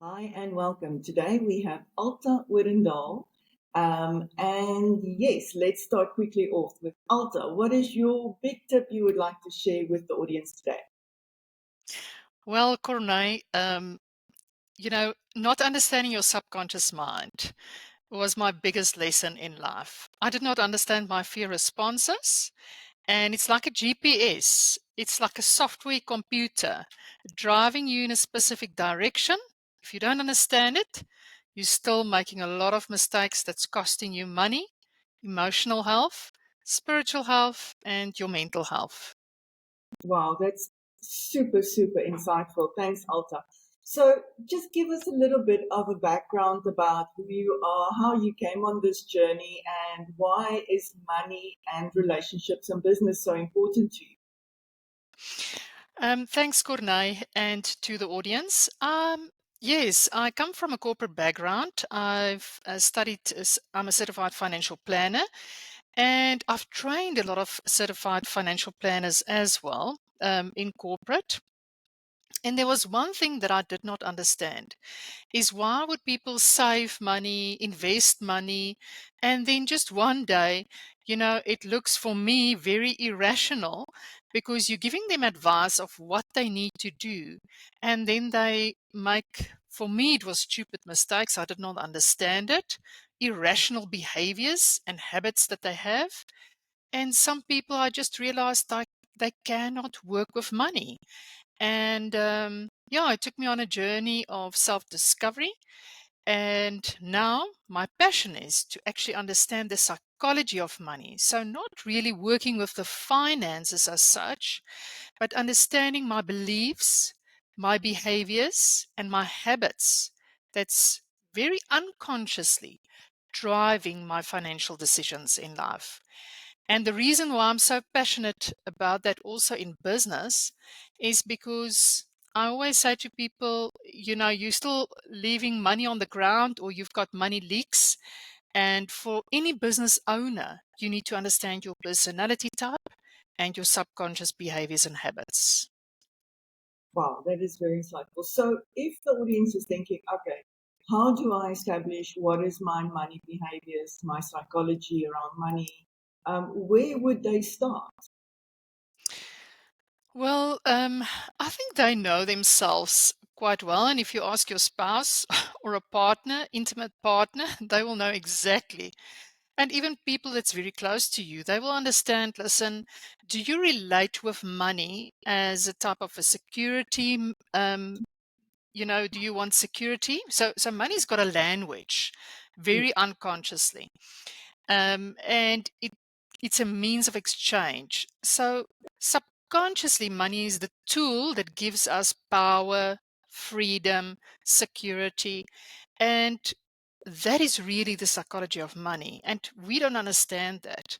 Hi and welcome. Today we have Alta Odendaal. And yes, let's start quickly off with Alta. What is your big tip you would like to share with the audience today? Well, Cornay, not understanding your subconscious mind was my biggest lesson in life. I did not understand my fear responses, and it's like a GPS. It's like a software computer driving you in a specific direction. If you don't understand it, you're still making a lot of mistakes that's costing you money, emotional health, spiritual health, and your mental health. Wow, that's super, super insightful. Thanks, Alta. So just give us a little bit of a background about who you are, how you came on this journey, and why is money and relationships and business so important to you? Thanks, Cornay, and to the audience. Yes, I come from a corporate background. I've studied, I'm a certified financial planner, and I've trained a lot of certified financial planners as well in corporate. And there was one thing that I did not understand is why would people save money, invest money, and then just one day, it looks for me very irrational because you're giving them advice of what they need to do. And then they make, for me, it was stupid mistakes. I did not understand it, irrational behaviors and habits that they have. And some people, I just realized they cannot work with money. And yeah, it took me on a journey of self discovery. And now my passion is to actually understand the psychology of money. So, not really working with the finances as such, but understanding my beliefs, my behaviors, and my habits that's very unconsciously driving my financial decisions in life. And the reason why I'm so passionate about that also in business is because I always say to people, you're still leaving money on the ground or you've got money leaks. And for any business owner, you need to understand your personality type and your subconscious behaviors and habits. Wow, that is very insightful. So, if the audience is thinking, okay, how do I establish what is my money behaviors, my psychology around money? Where would they start? Well, I think they know themselves quite well. And if you ask your spouse or a partner, intimate partner, they will know exactly. And even people that's very close to you, they will understand, listen, do you relate with money as a type of a security? Do you want security? So money's got a language very unconsciously. And it's a means of exchange. So subconsciously, money is the tool that gives us power, freedom, security, and that is really the psychology of money. And we don't understand that.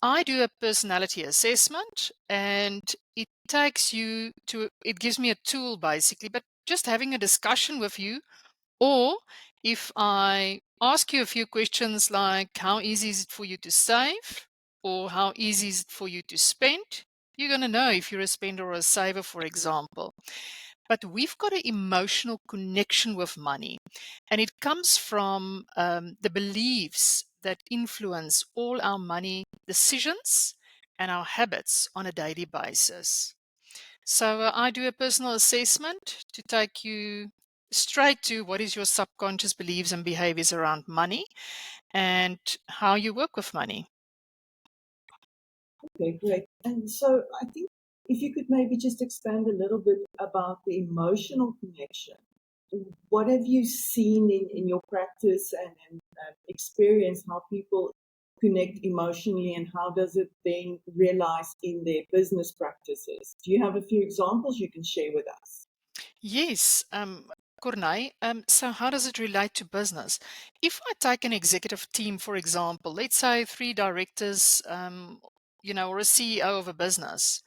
I do a personality assessment and it gives me a tool basically, but just having a discussion with you, or if I ask you a few questions like how easy is it for you to save or how easy is it for you to spend, you're going to know if you're a spender or a saver, for example. But we've got an emotional connection with money, and it comes from the beliefs that influence all our money decisions and our habits on a daily basis. So I do a personal assessment to take you straight to what is your subconscious beliefs and behaviors around money and how you work with money. Okay, great. And so, I think if you could maybe just expand a little bit about the emotional connection. What have you seen in your practice and experience how people connect emotionally, and how does it then realize in their business practices? Do you have a few examples you can share with us? Yes, Cornay, so how does it relate to business? If I take an executive team, for example, let's say three directors, or a CEO of a business,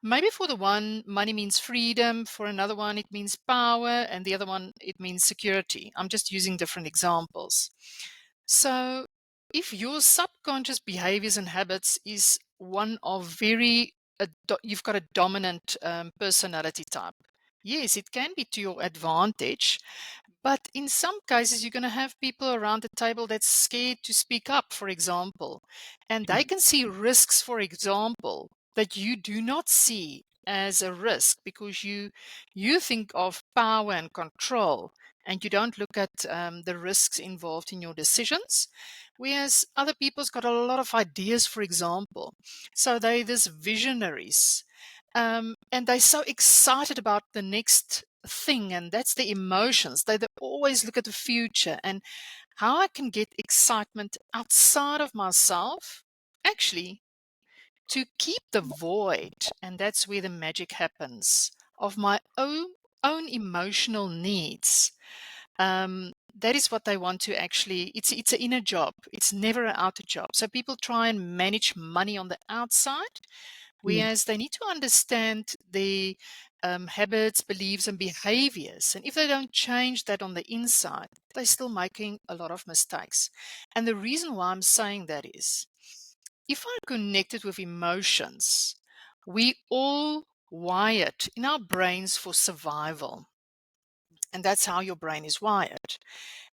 maybe for the one, money means freedom, for another one, it means power, and the other one, it means security. I'm just using different examples. So, if your subconscious behaviors and habits is one of you've got a dominant personality type. Yes, it can be to your advantage, but in some cases, you're going to have people around the table that's scared to speak up, for example, and they can see risks, for example, that you do not see as a risk because you think of power and control, and you don't look at the risks involved in your decisions. Whereas other people's got a lot of ideas, for example, so they this visionaries. And they're so excited about the next thing, and that's the emotions. They always look at the future and how I can get excitement outside of myself, actually, to keep the void, and that's where the magic happens, of my own emotional needs. That is what they want to actually, it's an inner job. It's never an outer job. So people try and manage money on the outside, Mm. whereas they need to understand the habits, beliefs, and behaviors. And if they don't change that on the inside, they're still making a lot of mistakes. And the reason why I'm saying that is, if I'm connected with emotions, we all wired in our brains for survival. And that's how your brain is wired.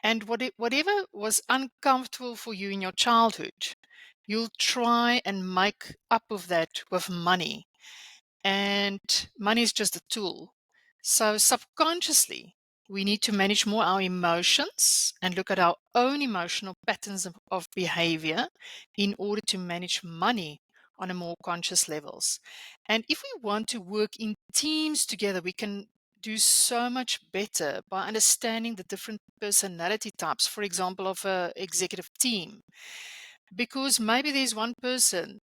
And whatever was uncomfortable for you in your childhood, you'll try and make up of that with money. And money is just a tool. So subconsciously, we need to manage more our emotions and look at our own emotional patterns of behavior in order to manage money on a more conscious levels. And if we want to work in teams together, we can do so much better by understanding the different personality types, for example, of a executive team, because maybe there's one person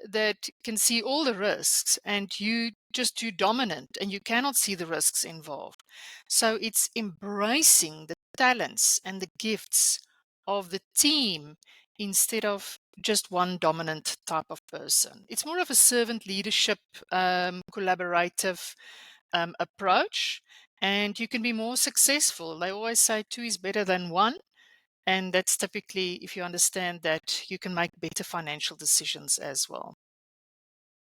that can see all the risks and you just too dominant and you cannot see the risks involved. So it's embracing the talents and the gifts of the team instead of just one dominant type of person. It's more of a servant leadership, collaborative approach, and you can be more successful. They always say two is better than one, and that's typically, if you understand that, you can make better financial decisions as well.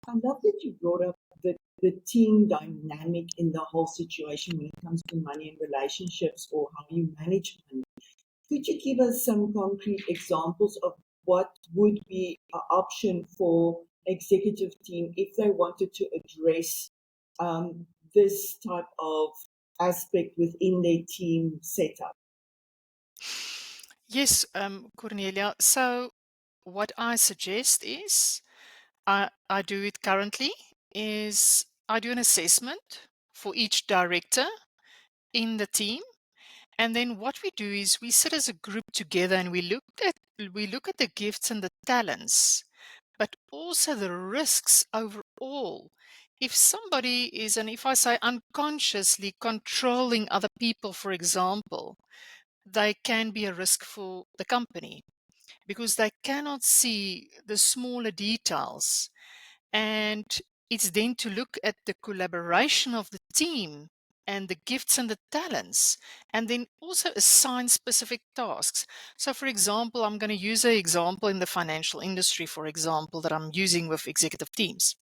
I love that you brought up the team dynamic in the whole situation when it comes to money and relationships or how you manage money. Could you give us some concrete examples of what would be an option for executive team if they wanted to address this type of aspect within their team setup? Yes, Cornelia. So what I suggest is, I do it currently, is I do an assessment for each director in the team. And then what we do is we sit as a group together and we look at the gifts and the talents, but also the risks overall. If somebody is, and if I say unconsciously controlling other people, for example, they can be a risk for the company because they cannot see the smaller details. And it's then to look at the collaboration of the team and the gifts and the talents, and then also assign specific tasks. So, for example, I'm going to use an example in the financial industry, for example, that I'm using with executive teams.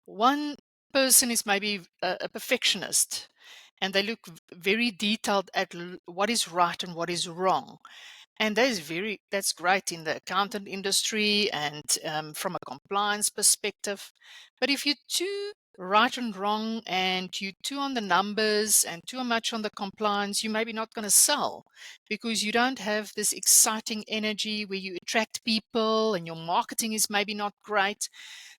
One person is maybe a perfectionist, and they look very detailed at what is right and what is wrong. And that's great in the accountant industry and from a compliance perspective. But if you're too right and wrong and you're too on the numbers and too much on the compliance, you're maybe not going to sell because you don't have this exciting energy where you attract people and your marketing is maybe not great.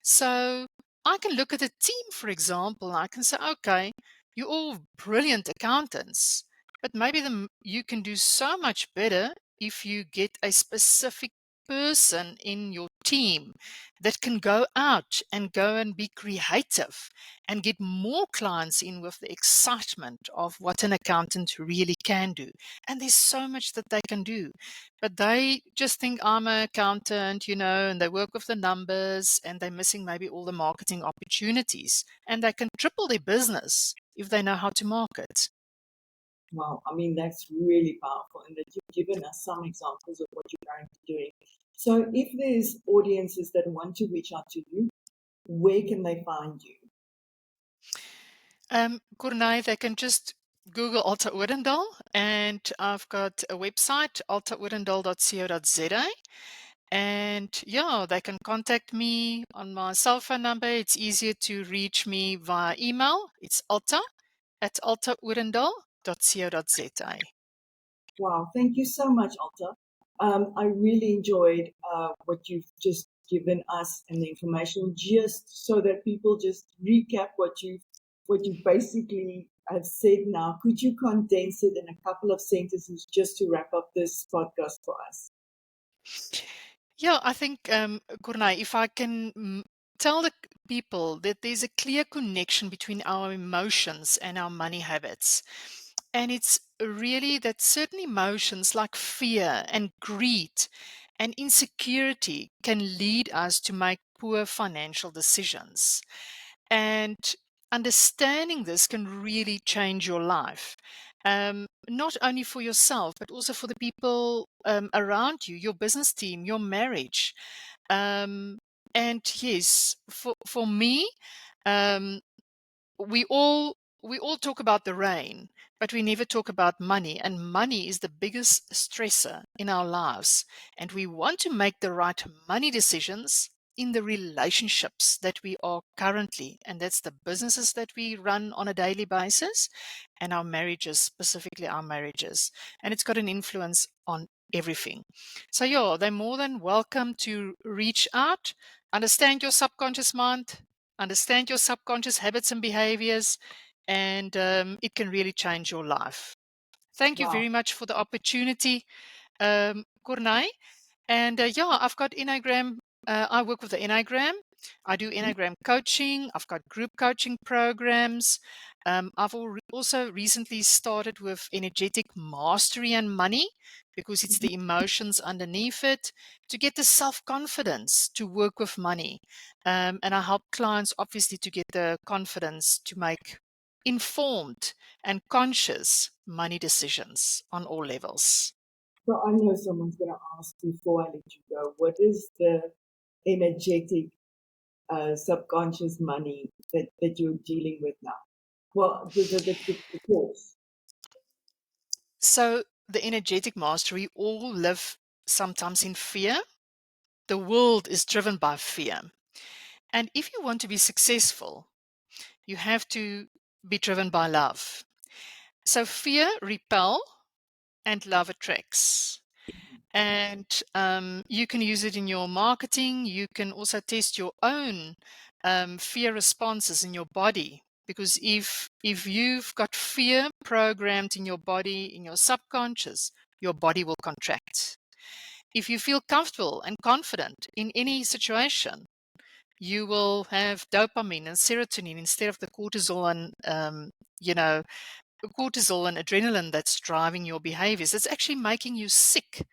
So I can look at a team, for example, and I can say, okay, you're all brilliant accountants, but maybe you can do so much better if you get a specific person in your team that can go out and go and be creative and get more clients in with the excitement of what an accountant really can do. And there's so much that they can do. But they just think I'm an accountant, and they work with the numbers and they're missing maybe all the marketing opportunities. And they can triple their business if they know how to market. Wow, I mean, that's really powerful, and that you've given us some examples of what you're currently doing. So, if there's audiences that want to reach out to you, where can they find you? Cornay, they can just Google Alta Odendaal, and I've got a website, altaodendaal.co.za. And yeah, they can contact me on my cell phone number. It's easier to reach me via email. It's alta@altaodendaal.co.za. Wow, thank you so much, Alta. I really enjoyed what you've just given us and the information, just so that people just recap what you basically have said now. Could you condense it in a couple of sentences just to wrap up this podcast for us? Yeah, I think, Cornay, if I can tell the people that there's a clear connection between our emotions and our money habits. And it's really that certain emotions like fear and greed and insecurity can lead us to make poor financial decisions. And understanding this can really change your life, not only for yourself, but also for the people around you, your business team, your marriage. Um, and yes, for me, um, we all we all talk about the rain, but we never talk about money, and money is the biggest stressor in our lives. And we want to make the right money decisions in the relationships that we are currently, and that's the businesses that we run on a daily basis, and our marriages, specifically our marriages. And it's got an influence on everything. So yeah, they're more than welcome to reach out, understand your subconscious mind, understand your subconscious habits and behaviors, and it can really change your life. Thank you Wow. very much for the opportunity, Cornay. And yeah, I've got Enneagram. I work with the Enneagram. I do Enneagram coaching. I've got group coaching programs. I've also recently started with energetic mastery and money, because it's the emotions underneath it, to get the self confidence to work with money. And I help clients, obviously, to get the confidence to make informed and conscious money decisions on all levels. So I know someone's going to ask before I let you go, what is the energetic subconscious money that you're dealing with now? Well, the course. So, the energetic mastery, we all live sometimes in fear. The world is driven by fear. And if you want to be successful, you have to be driven by love. So, fear repel and love attracts. And you can use it in your marketing. You can also test your own fear responses in your body, because if you've got fear programmed in your body, in your subconscious, your body will contract. If you feel comfortable and confident in any situation, you will have dopamine and serotonin instead of the cortisol and you know cortisol and adrenaline that's driving your behaviors. It's actually making you sick.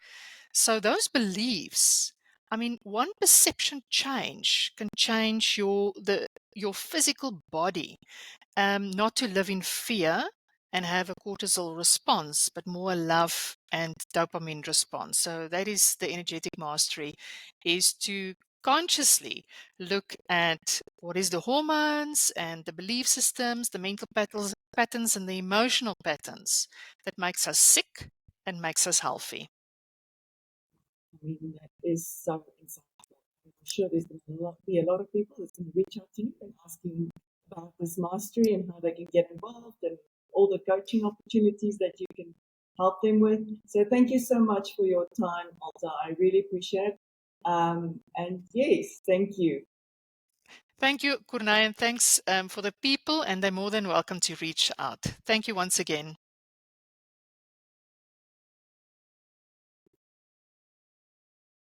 So those beliefs, I mean, one perception change can change your physical body. Not to live in fear and have a cortisol response, but more a love and dopamine response. So that is the energetic mastery, is to consciously look at what is the hormones and the belief systems, the mental patterns and the emotional patterns that makes us sick and makes us healthy. I mean, that is so insightful. I'm sure there's going to be a lot of people that's going to reach out to you and asking about this mastery and how they can get involved and all the coaching opportunities that you can help them with. So thank you so much for your time, Alta. I really appreciate it. And yes, thank you. Thank you, Kurnai, and thanks for the people, and they're more than welcome to reach out. Thank you once again.